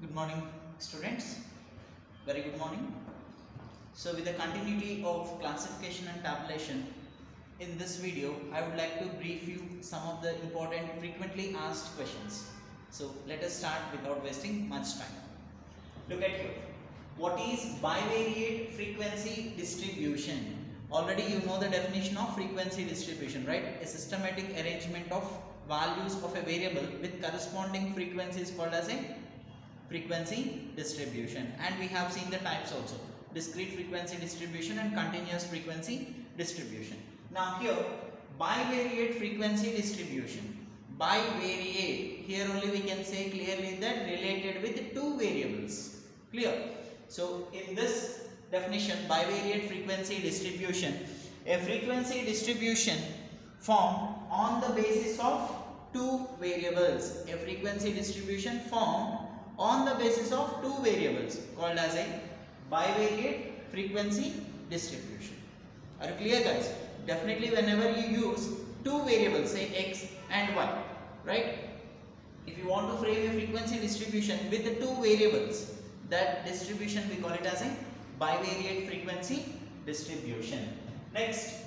Good morning, students. Very good morning. So with the continuity of classification and tabulation, in this video I would like to brief you some of the important frequently asked questions. So let us start without wasting much time. Look at here. What is bivariate frequency distribution? Already you know the definition of frequency distribution, right? A systematic arrangement of values of a variable with corresponding frequencies called as a frequency distribution. And we have seen the types also: discrete frequency distribution and continuous frequency distribution. Now here, bivariate frequency distribution. Bivariate, here only we can say clearly that related with two variables. Clear? So in this definition, bivariate frequency distribution, a frequency distribution formed on the basis of two variables. A frequency distribution formed on the basis of two variables called as a bivariate frequency distribution. Are you clear, guys? Definitely whenever you use two variables, say x and y, right? If you want to frame a frequency distribution with the two variables, that distribution we call it as a bivariate frequency distribution. Next,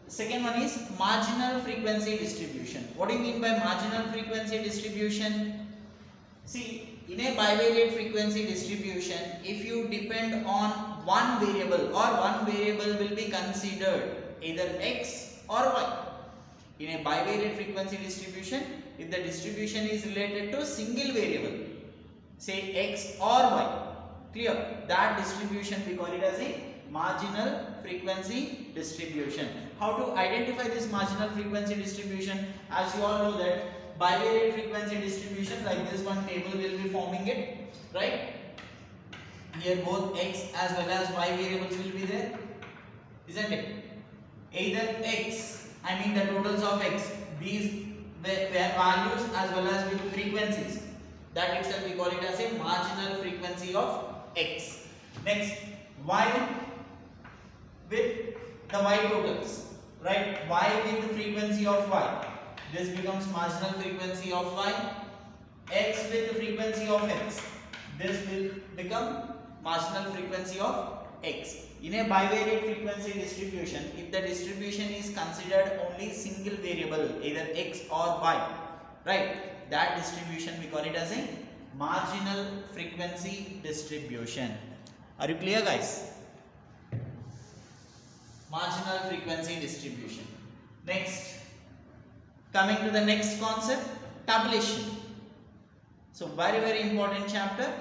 second one is marginal frequency distribution. What do you mean by marginal frequency distribution? See, in a bivariate frequency distribution, if you depend on one variable or one variable will be considered either x or y. In a bivariate frequency distribution, if the distribution is related to a single variable, say x or y, clear, that distribution we call it as a marginal frequency distribution. How to identify this marginal frequency distribution? As you all know that bivariate frequency distribution, like this one table will be forming it, right? Here both x as well as y variables will be there, isn't it? Either x, I mean the totals of x, these values as well as with frequencies, that itself we call it as a marginal frequency of x. Next, y with the y totals, right? Y with the frequency of y, this becomes marginal frequency of y. X with the frequency of x, this will become marginal frequency of x. In a bivariate frequency distribution, if the distribution is considered only single variable, either x or y, right, that distribution we call it as a marginal frequency distribution. Are you clear, guys? Marginal frequency distribution. Next, coming to the next concept, tabulation. So very important chapter.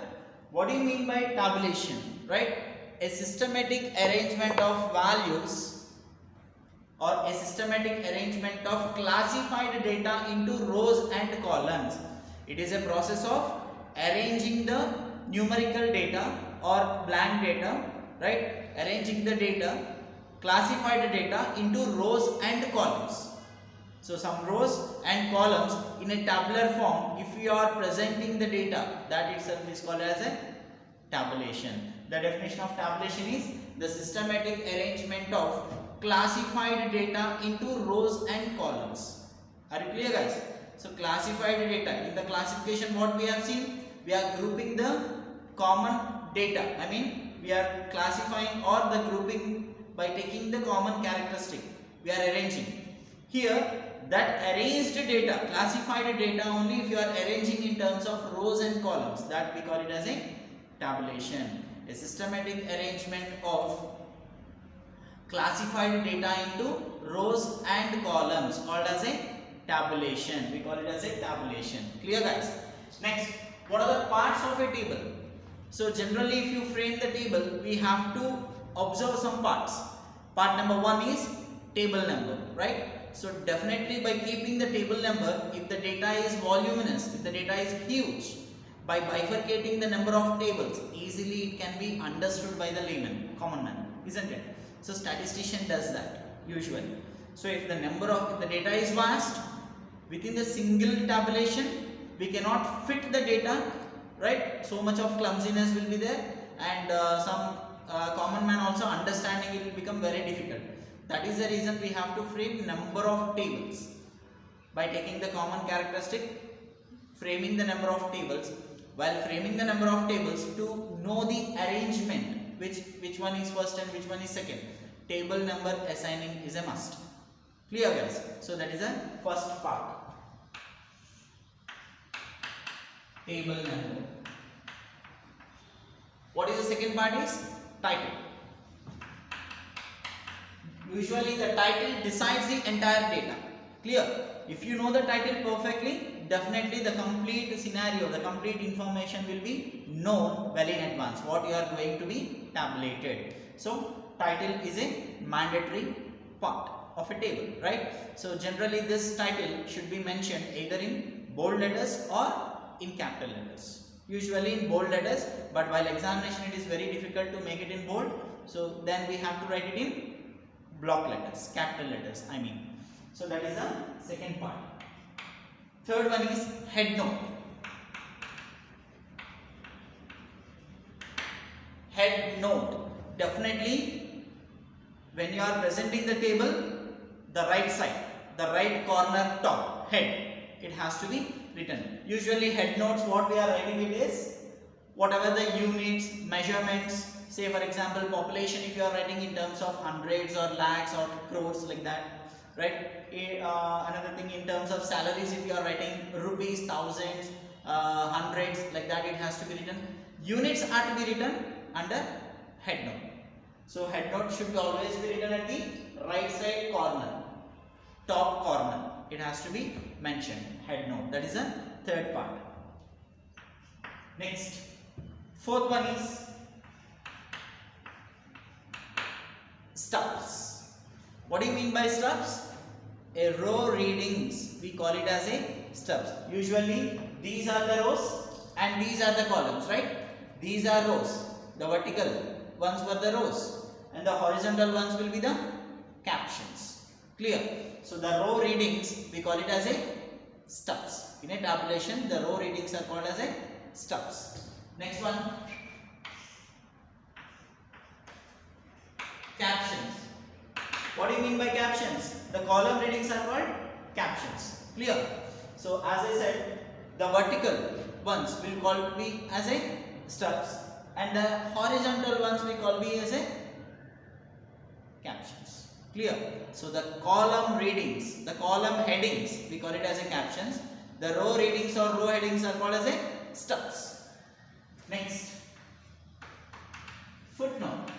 What do you mean by tabulation, right? A systematic arrangement of values or a systematic arrangement of classified data into rows and columns. It is a process of arranging the numerical data or blank data, right? Arranging the data, classified data into rows and columns. So some rows and columns in a tabular form, if you are presenting the data, that itself is called as a tabulation. The definition of tabulation is the systematic arrangement of classified data into rows and columns. Are you clear, guys? So classified data, in the classification what we have seen, we are grouping the common data. I mean we are classifying or the grouping by taking the common characteristic. We are arranging. Here that arranged data, classified data only if you are arranging in terms of rows and columns, that we call it as a tabulation. A systematic arrangement of classified data into rows and columns called as a tabulation. We call it as a tabulation. Clear, guys? Next, what are the parts of a table? So generally if you frame the table, we have to observe some parts. Part number one is table number, right? So definitely by keeping the table number, if the data is voluminous, if the data is huge, by bifurcating the number of tables, easily it can be understood by the layman, common man, isn't it? So statistician does that usually. So if the data is vast, within the single tabulation, we cannot fit the data, right? So much of clumsiness will be there, and some common man also understanding it will become very difficult. That is the reason we have to frame number of tables by taking the common characteristic framing the number of tables. While framing the number of tables, to know the arrangement, which one is first and which one is second, table number assigning is a must. Clear guys? So that is the first part. Table number. What is the second part is title. Usually the title decides the entire data. Clear? If you know the title perfectly, definitely the complete scenario, the complete information will be known well in advance what you are going to be tabulated. So title is a mandatory part of a table, right? So generally this title should be mentioned either in bold letters or in capital letters. Usually in bold letters, but while examination it is very difficult to make it in bold, so then we have to write it in block letters, capital letters I mean. So that is the second part. Third one is head note. Head note. Definitely when you are presenting the table, the right side, the right corner top, head, it has to be written. Usually head notes, what we are writing it is whatever the units, measurements, say for example population, if you are writing in terms of hundreds or lakhs or crores like that, right? Another thing in terms of salaries, if you are writing rupees, thousands, hundreds like that, it has to be written. Units are to be written under head note. So head note should always be written at the right side corner, top corner. It has to be mentioned, head note. That is the third part. Next, fourth one is stubs. What do you mean by stubs? A row readings, we call it as a stubs. Usually these are the rows and these are the columns, right? These are rows. The vertical ones were the rows and the horizontal ones will be the captions. Clear? So the row readings, we call it as a stubs. In a tabulation, the row readings are called as a stubs. Next one, captions. What do you mean by captions? The column readings are called captions. Clear? So as I said, the vertical ones will call be as a stubs and the horizontal ones we call be as a captions. Clear? So the column readings, the column headings, we call it as a captions. The row readings or row headings are called as a stubs. Next, footnote.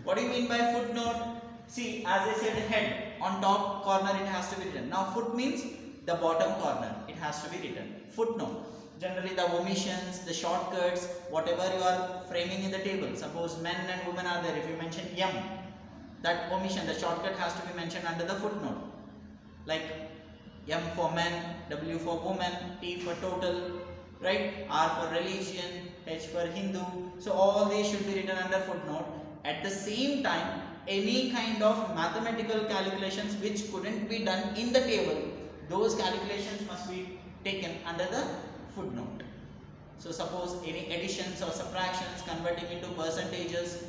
What do you mean by footnote? See, as I said, head on top corner it has to be written. Now foot means the bottom corner, it has to be written. Footnote. Generally the omissions, the shortcuts, whatever you are framing in the table. Suppose men and women are there. If you mention M, that omission, the shortcut has to be mentioned under the footnote. Like M for men, W for woman, T for total, right? R for religion, H for Hindu. So all these should be written under footnote. At the same time, any kind of mathematical calculations which couldn't be done in the table, those calculations must be taken under the footnote. So suppose any additions or subtractions, converting into percentages,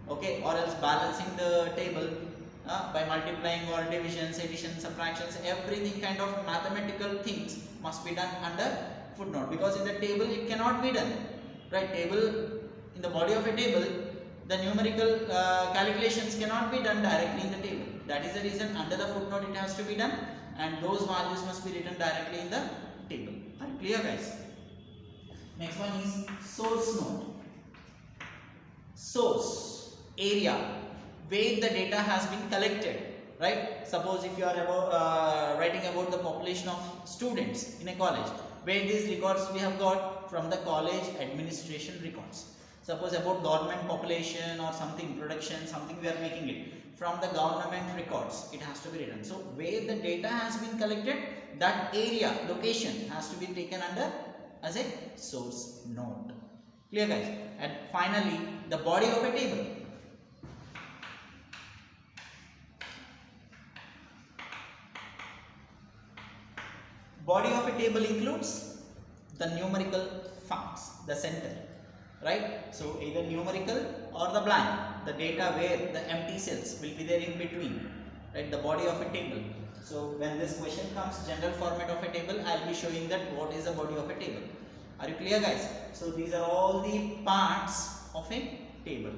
okay, or else balancing the table by multiplying or divisions, additions, subtractions, everything kind of mathematical things must be done under footnote, because in the table it cannot be done, right? Table, in the body of a table, the numerical calculations cannot be done directly in the table. That is the reason under the footnote it has to be done, and those values must be written directly in the table. Are you clear, guys? Next one is source note. Source, area, where the data has been collected, right? Suppose if you are writing about the population of students in a college, where these records we have got from the college administration records. Suppose about government population or something, production, something we are making it from the government records, it has to be written. So where the data has been collected, that area, location has to be taken under as a source node. Clear, guys? And finally, the body of a table. Body of a table includes the numerical funds, the center, right? So either numerical or the blank, the data where the empty cells will be there in between, right? The body of a table. So when this question comes, general format of a table, I will be showing that what is the body of a table. Are you clear, guys? So these are all the parts of a table.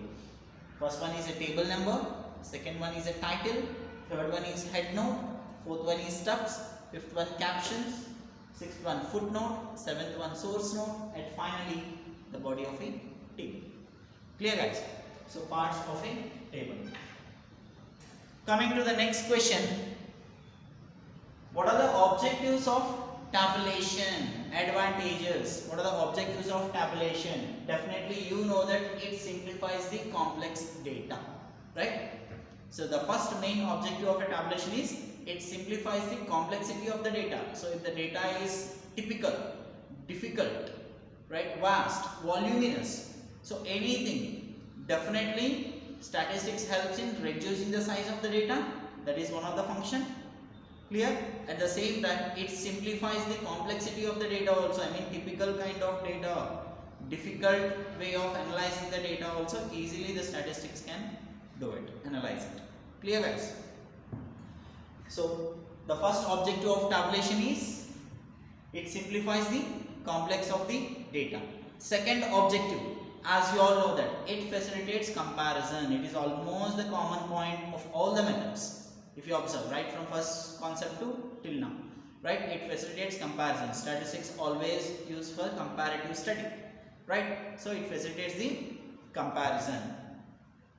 First one is a table number, second one is a title, third one is head note, fourth one is stubs, fifth one captions, sixth one footnote, seventh one source note, and finally the body of a table. Clear, guys? So parts of a table. Coming to the next question, what are the objectives of tabulation? Advantages. What are the objectives of tabulation? Definitely you know that it simplifies the complex data, right? So the first main objective of a tabulation is it simplifies the complexity of the data. So if the data is typical, difficult, right, vast, voluminous, so anything, definitely statistics helps in reducing the size of the data. That is one of the function. Clear? At the same time, it simplifies the complexity of the data also. I mean, typical kind of data, difficult way of analyzing the data also, easily the statistics can do it, analyze it. Clear, guys? So the first objective of tabulation is it simplifies the complex of the data. Second objective, as you all know, that it facilitates comparison. It is almost the common point of all the methods. If you observe, right, from first concept to till now, right, it facilitates comparison. Statistics always used for comparative study, right? So it facilitates the comparison.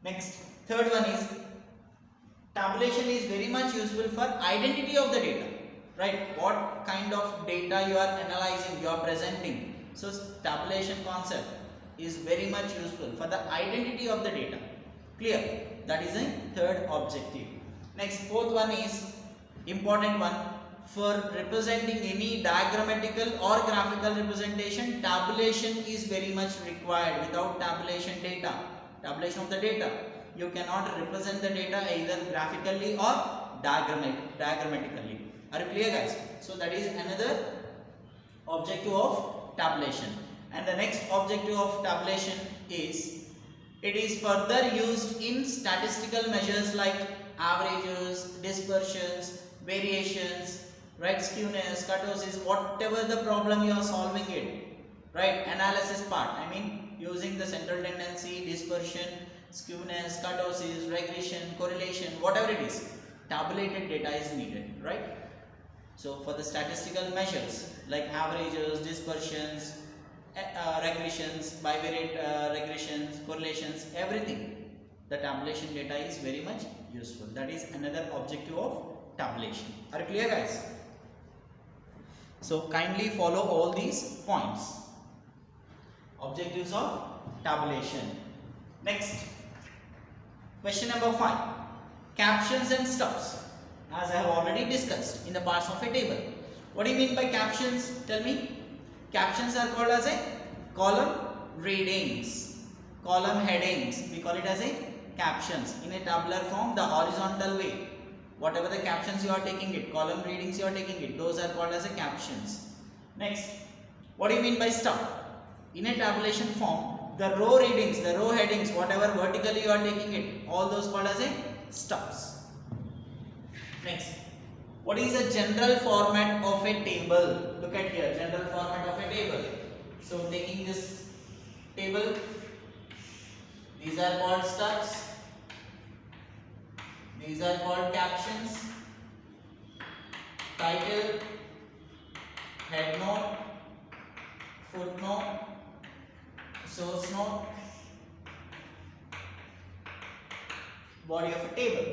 Next, third one is tabulation is very much useful for identity of the data, right? What kind of data you are analyzing, you are presenting. So tabulation concept is very much useful for the identity of the data. Clear? That is the third objective. Next, fourth one is important one. For representing any diagrammatical or graphical representation, tabulation is very much required. Without tabulation of the data, you cannot represent the data either graphically or diagrammatically. Are you clear, guys? So that is another objective of tabulation. And the next objective of tabulation is it is further used in statistical measures like averages, dispersions, variations, right, skewness, kurtosis, whatever the problem you are solving it, right, analysis part, I mean using the central tendency, dispersion, skewness, kurtosis, regression, correlation, whatever it is, tabulated data is needed, right? So for the statistical measures like averages, dispersions, regressions, bivariate regressions, correlations, everything, the tabulation data is very much useful. That is another objective of tabulation. Are you clear, guys? So kindly follow all these points. Objectives of tabulation. Next, question number 5. Captions and stubs. As I have already discussed in the parts of a table. What do you mean by captions? Tell me. Captions are called as a column readings, column headings. We call it as a captions. In a tabular form, the horizontal way, whatever the captions you are taking it, column readings you are taking it, those are called as a captions. Next, what do you mean by stub? In a tabulation form, the row readings, the row headings, whatever vertically you are taking it, all those called as a stubs. Next, what is the general format of a table? Look at here, general format of a table. So taking this table, these are called stubs, these are called captions, title, head note, footnote, source note, body of a table,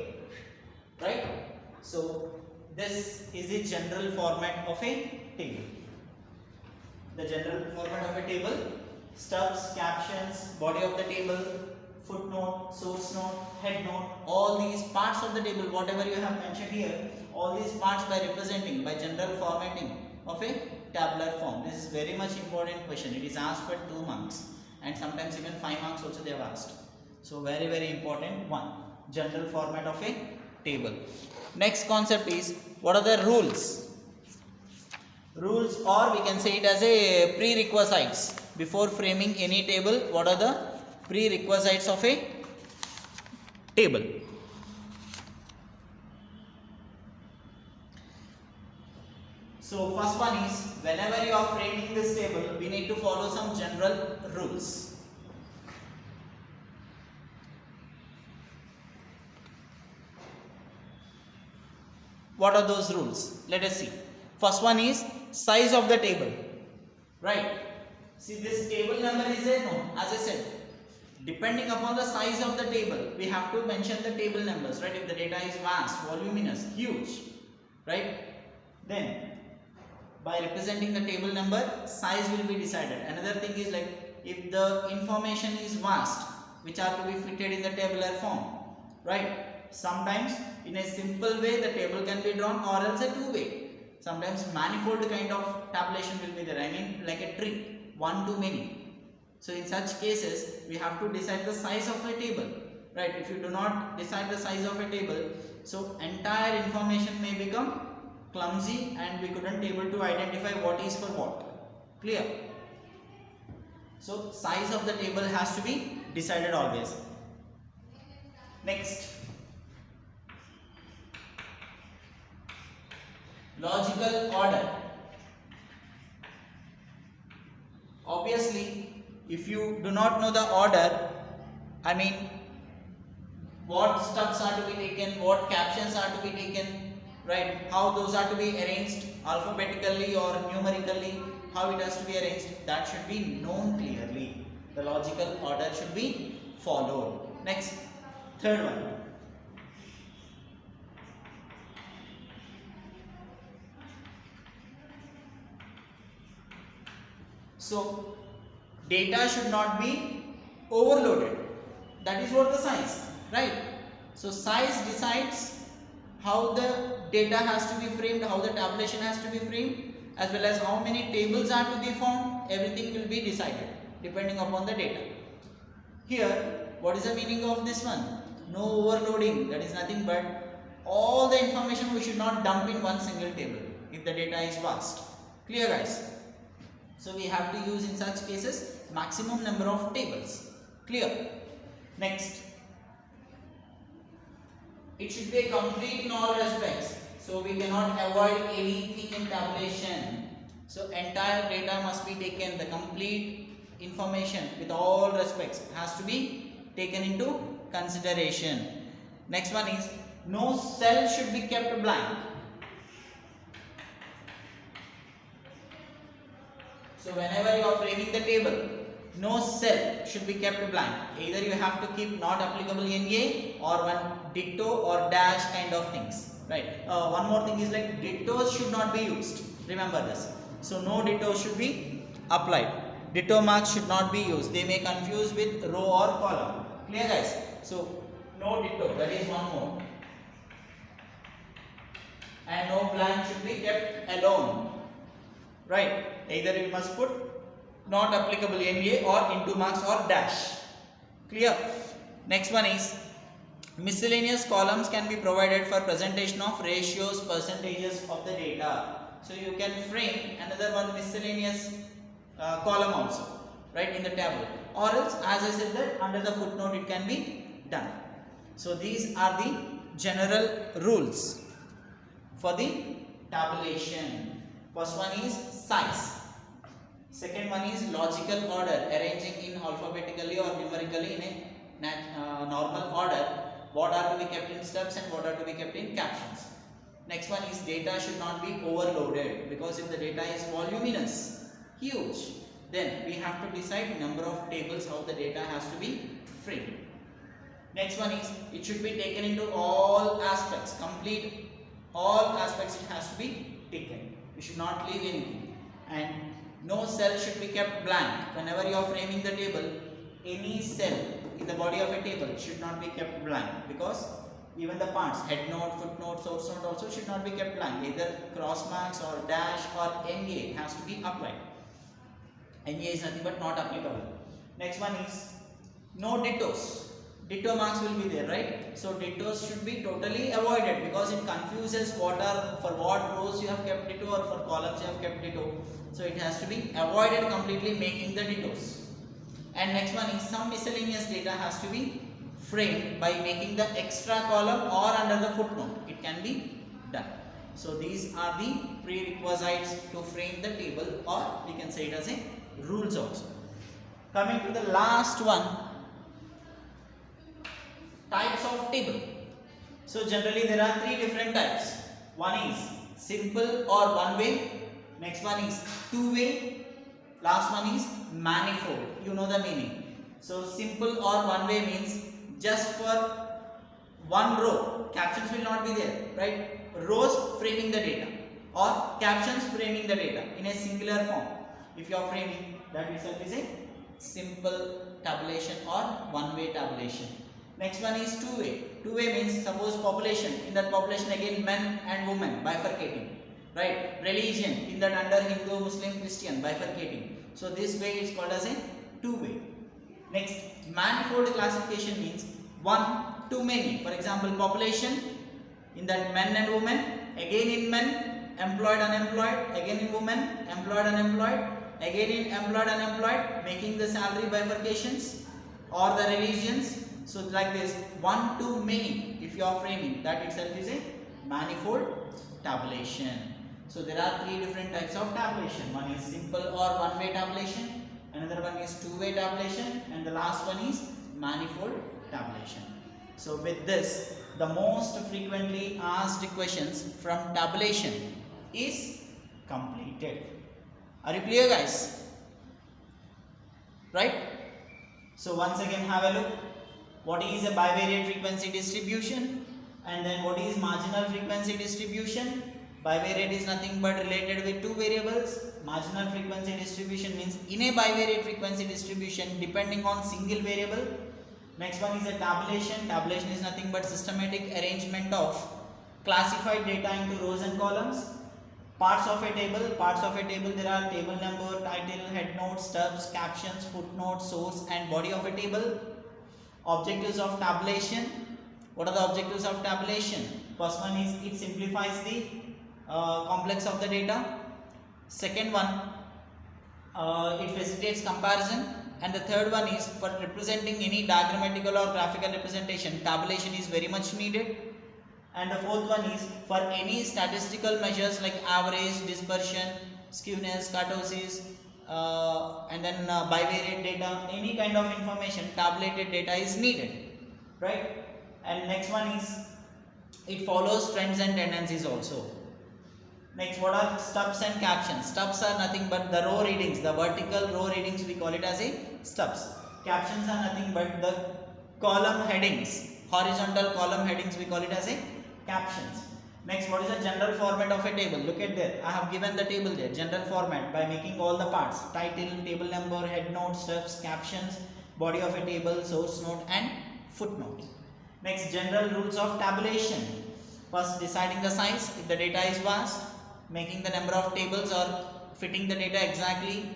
right? So this is the general format of a table. The general format of a table: stubs, captions, body of the table, footnote, source note, head note, all these parts of the table, whatever you have mentioned here, all these parts by representing by general formatting of a tabular form. This is very much important question. It is asked for 2 marks and sometimes even 5 marks also they have asked. So very important one, general format of a table. Next concept is, what are the rules? Rules, or we can say it as a prerequisites. Before framing any table, what are the prerequisites of a table? So first one is, whenever you are framing this table, we need to follow some general rules. What are those rules? Let us see. First one is size of the table, right? See, this table number is there, no? As I said, depending upon the size of the table, we have to mention the table numbers, right? If the data is vast, voluminous, huge, right? Then by representing the table number, size will be decided. Another thing is like, if the information is vast, which are to be fitted in the tabular form, right? Sometimes in a simple way the table can be drawn, or else a two-way. Sometimes manifold kind of tabulation will be there. I mean like a tree, one to many. So in such cases we have to decide the size of a table, right? If you do not decide the size of a table, so entire information may become clumsy and we couldn't able to identify what is for what. Clear? So size of the table has to be decided always. Next, logical order. Obviously, if you do not know the order, I mean what steps are to be taken, what captions are to be taken, right? How those are to be arranged alphabetically or numerically, how it has to be arranged, that should be known clearly. The logical order should be followed. Next, third one. So data should not be overloaded. That is what the size, right? So size decides how the data has to be framed, how the tabulation has to be framed, as well as how many tables are to be formed. Everything will be decided depending upon the data. Here, what is the meaning of this one? No overloading. That is nothing but all the information we should not dump in one single table if the data is vast. Clear, guys? So we have to use in such cases maximum number of tables. Clear? Next, it should be complete in all respects. So we cannot avoid anything in tabulation. So entire data must be taken, the complete information with all respects has to be taken into consideration. Next one is, no cell should be kept blank. So whenever you are framing the table, no cell should be kept blank. Either you have to keep not applicable NA or one ditto or dash kind of things, right? One more thing is like dittos should not be used. Remember this. So no dittos should be applied. Ditto marks should not be used. They may confuse with row or column. Clear, guys? So no ditto. That is one more. And no blank should be kept alone. Right? Either you must put not applicable NA or into marks or dash. Clear? Next one is, miscellaneous columns can be provided for presentation of ratios, percentages of the data. So you can frame another one miscellaneous column also, right, in the table. Or else, as I said, that under the footnote it can be done. So these are the general rules for the tabulation. First one is size. Second one is logical order, arranging in alphabetically or numerically in a normal order. What are to be kept in steps and what are to be kept in captions. Next one is data should not be overloaded, because if the data is voluminous, huge, then we have to decide number of tables, how the data has to be framed. Next one is, it should be taken into all aspects, complete all aspects it has to be taken. We should not leave anything. And no cell should be kept blank. Whenever you are framing the table, any cell in the body of a table should not be kept blank, because even the parts, head note, footnote, source note also should not be kept blank. Either cross marks or dash or NA has to be applied. NA is nothing but not applicable. Next one is no dittos. Ditto marks will be there, right? So dittos should be totally avoided, because it confuses what are, for what rows you have kept ditto or for columns you have kept ditto. So it has to be avoided completely, making the dittos. And next one is, some miscellaneous data has to be framed by making the extra column or under the footnote. It can be done. So these are the prerequisites to frame the table, or we can say it as a rules also. Coming to the last one, types of table. So generally there are three different types. One is simple or one way. Next one is two way. Last one is manifold. You know the meaning. So simple or one way means just for one row, captions will not be there, right? Rows framing the data, or captions framing the data in a singular form. If you are framing, that itself is a simple tabulation or one way tabulation. Next one is two way. Two way means suppose population, in that population again men and women bifurcating, right? Religion, in that under Hindu, Muslim, Christian bifurcating. So this way is called as a two way. Next, manifold classification means one to many. For example, population, in that men and women, again in men, employed, unemployed, again in women, employed, unemployed, again in employed, unemployed, making the salary bifurcations, or the religions. So like this, one to many, if you are framing, that itself is a manifold tabulation. So there are three different types of tabulation. One is simple or one way tabulation, another one is two way tabulation, and the last one is manifold tabulation. So with this, the most frequently asked questions from tabulation is completed. Are you clear, guys? Right? So once again have a look. What is a bivariate frequency distribution, and then what is marginal frequency distribution? Bivariate is nothing but related with two variables. Marginal frequency distribution means in a bivariate frequency distribution depending on single variable. Next one is a tabulation. Tabulation is nothing but systematic arrangement of classified data into rows and columns. Parts of a table. Parts of a table, there are table number, title, head notes, stubs, captions, footnotes, source and body of a table. Objectives of tabulation. What are the objectives of tabulation? First one is it simplifies the complex of the data. Second one, it facilitates comparison. And the third one is for representing any diagrammatical or graphical representation, tabulation is very much needed. And the fourth one is for any statistical measures like average, dispersion, skewness, kurtosis, and then bivariate data, any kind of information, tabulated data is needed, right? And next one is it follows trends and tendencies also. Next, what are stubs and captions? Stubs are nothing but the row readings, the vertical row readings, we call it as a stubs. Captions are nothing but the column headings, horizontal column headings, we call it as a captions. Next, what is the general format of a table? Look at there, I have given the table there, general format by making all the parts, title, table number, head note, stubs, captions, body of a table, source note and footnote. Next, general rules of tabulation. First, deciding the size, if the data is vast, making the number of tables or fitting the data exactly,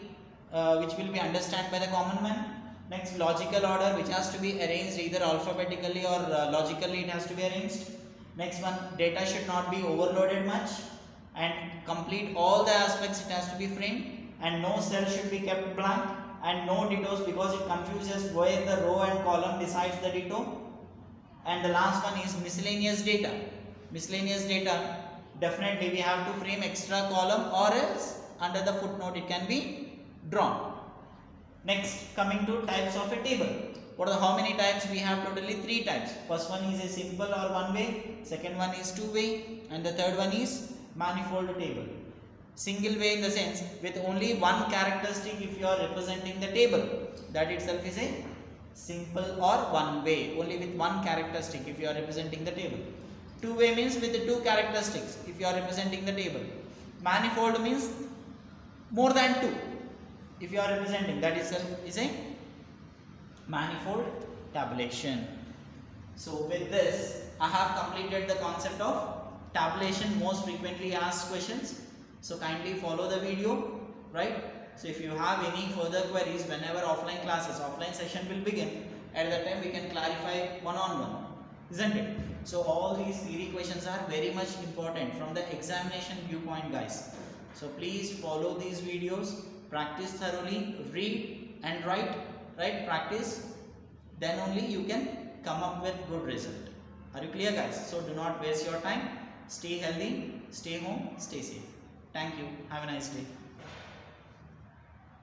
which will be understood by the common man. Next, logical order, which has to be arranged either alphabetically or logically it has to be arranged. Next one, data should not be overloaded much and complete all the aspects it has to be framed, and no cell should be kept blank and no dittos because it confuses where the row and column decides the ditto. And the last one is miscellaneous data. Miscellaneous data, definitely we have to frame extra column or else under the footnote it can be drawn. Next, coming to types of a table. What are how many types? We have totally three types. First one is a simple or one way, second one is two way, and the third one is manifold table. Single way in the sense with only one characteristic if you are representing the table, that itself is a simple or one way, only with one characteristic if you are representing the table. Two way means with the two characteristics if you are representing the table. Manifold means more than two if you are representing, that itself is a manifold tabulation. So with this I have completed the concept of tabulation, most frequently asked questions. So kindly follow the video, right? So if you have any further queries, whenever offline classes, offline session will begin, at that time we can clarify one-on-one, isn't it? So all these theory questions are very much important from the examination viewpoint, guys. So please follow these videos, practice thoroughly, read and write, right? Practice, then only you can come up with good result. Are you clear, guys? So do not waste your time. Stay healthy, stay home, stay safe. Thank you. Have a nice day.